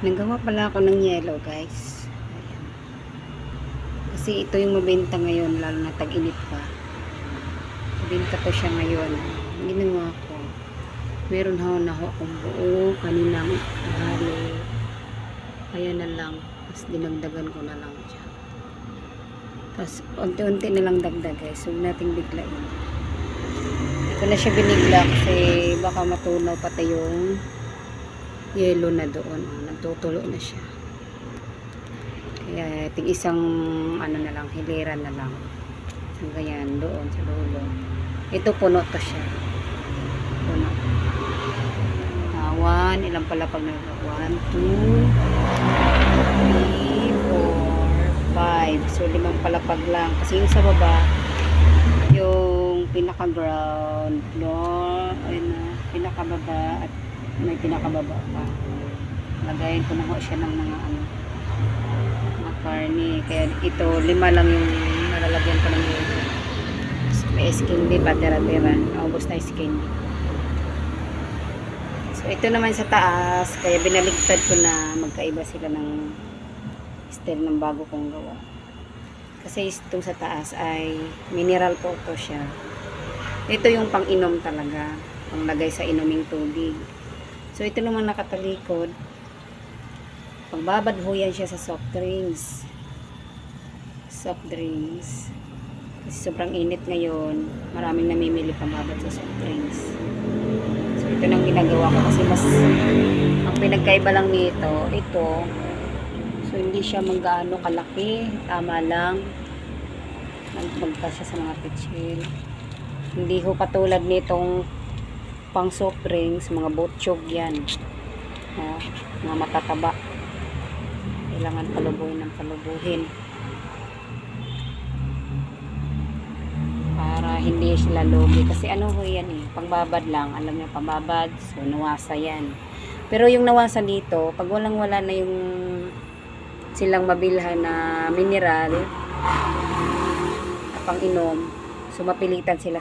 Nagawa pala ako ng yellow, guys. Ayan. Kasi ito yung mabenta ngayon, lalo na tag-init pa. Mabenta to siya ngayon. Ginawa ko. Meron na ako akong buo kaninang hali. Kaya na lang. Tapos dinagdagan ko na lang siya. Tapos unti-unti na lang dagdag, guys. Huwag nating biglain. Hindi ko na siya binigla kasi baka matunaw pati yung yellow na doon. Nagtutulo na siya. Kaya isang ano na lang, hilera na lang. Ganyan, doon sa dulo. Ito puno to siya. Puno. 1, ilang pala pag nag 1, 2, 3, 4, 5. So 5 palapag lang. Kasi yung sa baba, yung pinaka-ground, no? Ayun na, pinakababa at may pinakababa pa. Lagayin ko na ho siya ng mga mga karne. Kaya ito, 5 lang yung nalalagyan ko ng yelo. May skin di pa, tira-tira. Naubos na skin di. So, ito naman sa taas. Kaya binaligtad ko na magkaiba sila ng style ng bago kong gawa. Kasi itong sa taas ay mineral po ito siya. Ito yung pang-inom talaga. Panglagay sa inuming tubig. So, ito naman nakatalikod. Pagbabad ho yan siya sa soft drinks. Soft drinks. Kasi sobrang init ngayon. Maraming namimili pambabad sa soft drinks. So, ito nang ginagawa ko. Kasi mas, ang pinagkaiba lang nito, ito. So, hindi siya maggaano kalaki. Tama lang. Nagpagka siya sa mga pitchil. Hindi ho katulad nitong pang soft drinks, mga botchog yan. Mga matataba. Kailangan palubuhin ng palubuhin. Para hindi sila logi. Kasi ano ho yan eh, pagbabad lang. Alam niyo, pagbabad. So, nawasa yan. Pero yung nawasa dito, pag walang-wala na yung silang mabilhan na mineral, na pang-inom, so mapilitan sila sa